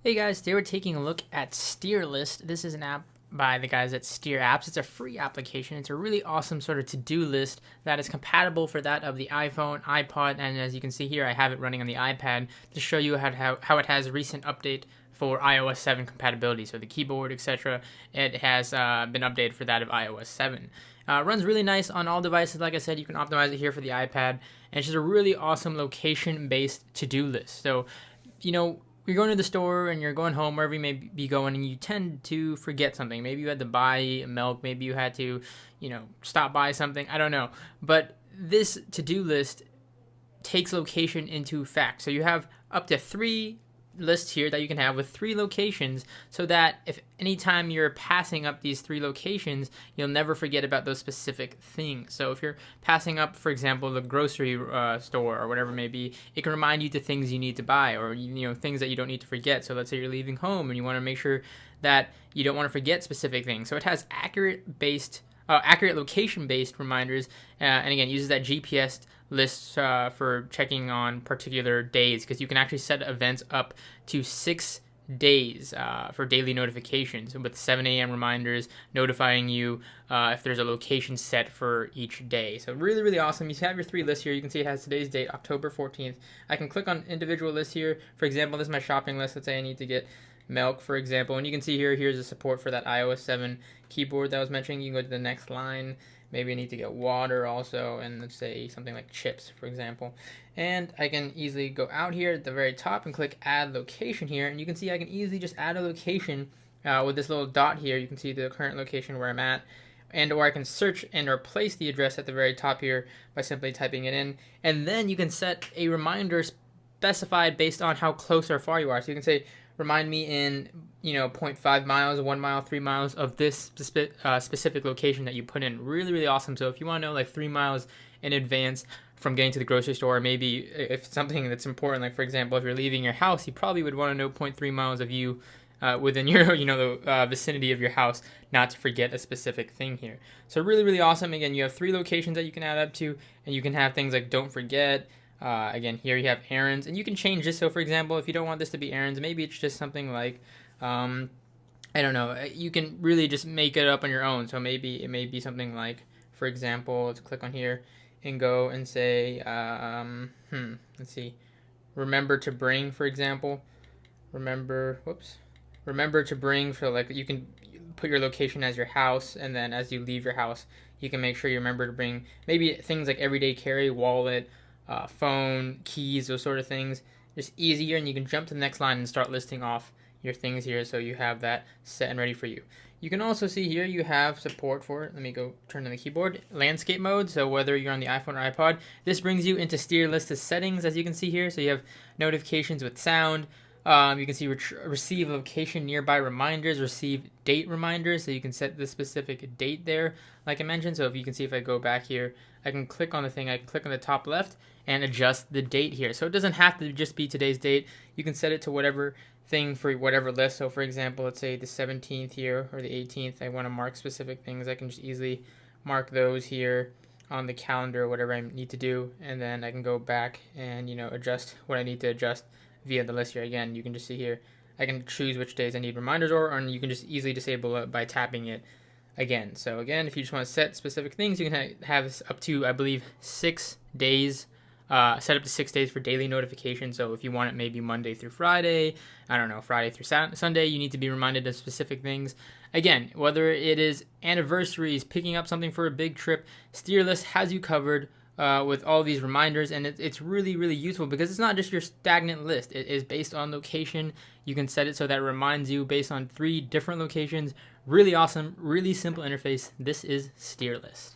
Hey guys, today we're taking a look at SteerList. This is an app by the guys at Steer Apps. It's a free application. It's a really awesome sort of to-do list that is compatible for that of the iPhone, iPod, and as you can see here, I have it running on the iPad to show you how it has a recent update for iOS 7 compatibility. So the keyboard, etc., it has been updated for that of iOS 7. Runs really nice on all devices. Like I said, you can optimize it here for the iPad, and it's just a really awesome location-based to-do list. So, you're going to the store and you're going home, wherever you may be going, and you tend to forget something. Maybe you had to buy milk. Maybe you had to, stop by something. I don't know. But this to-do list takes location into fact. So you have up to 3 lists here that you can have with 3 locations, so that if anytime you're passing up these 3 locations, you'll never forget about those specific things. So if you're passing up, for example, the grocery store or whatever it may be, it can remind you to things you need to buy, or things that you don't need to forget. So let's say you're leaving home and you want to make sure that you don't want to forget specific things. So it has accurate location-based reminders, and again, uses that GPS lists for checking on particular days, because you can actually set events up to 6 days for daily notifications, with 7 a.m. reminders notifying you if there's a location set for each day. So really, really awesome. You have your 3 lists here. You can see it has today's date, October 14th. I can click on individual lists here. For example, this is my shopping list. Let's say I need to get milk, for example, and you can see here's the support for that iOS 7 keyboard that I was mentioning. You can go to the next line. Maybe I need to get water also, and let's say something like chips, for example. And I can easily go out here at the very top and click add location here, and you can see I can easily just add a location with this little dot here. You can see the current location where I'm at, or I can search and replace the address at the very top here by simply typing it in, and then you can set a reminder specified based on how close or far you are. So you can say, remind me in 0.5 miles, 1 mile, 3 miles of this specific location that you put in. Really, really awesome. So if you want to know like 3 miles in advance from getting to the grocery store, or maybe if something that's important, like for example, if you're leaving your house, you probably would want to know 0.3 miles of you within your the vicinity of your house, not to forget a specific thing here. So really, really awesome. Again, you have 3 locations that you can add up to, and you can have things like don't forget. Again, here you have errands, and you can change this. So for example, if you don't want this to be errands, maybe it's just something like, I don't know, you can really just make it up on your own. So maybe it may be something like, for example, let's click on here and go and say, let's see, remember to bring, for example, remember to bring. So like you can put your location as your house, and then as you leave your house, you can make sure you remember to bring maybe things like everyday carry, wallet, phone, keys, those sort of things. Just easier, and you can jump to the next line and start listing off your things here, so you have that set and ready for you. You can also see here you have support for, let me go turn on the keyboard, landscape mode. So whether you're on the iPhone or iPod, this brings you into SteerList settings, as you can see here. So you have notifications with sound. You can see receive location nearby reminders, receive date reminders, so you can set the specific date there, like I mentioned. So if you can see, if I go back here, I can click on the thing, I can click on the top left and adjust the date here. So it doesn't have to just be today's date. You can set it to whatever thing for whatever list. So for example, let's say the 17th here or the 18th, I want to mark specific things. I can just easily mark those here on the calendar, whatever I need to do, and then I can go back and adjust what I need to adjust via the list here. Again, you can just see here, I can choose which days I need reminders and you can just easily disable it by tapping it again. So again, if you just want to set specific things, you can have up to, I believe, 6 days, set up to 6 days for daily notifications. So if you want it maybe Monday through Friday, I don't know, Friday through Sunday, you need to be reminded of specific things. Again, whether it is anniversaries, picking up something for a big trip, SteerList has you covered with all these reminders, and it's really, really useful because it's not just your stagnant list. It is based on location. You can set it so that it reminds you based on 3 different locations. Really awesome, really simple interface. This is SteerList.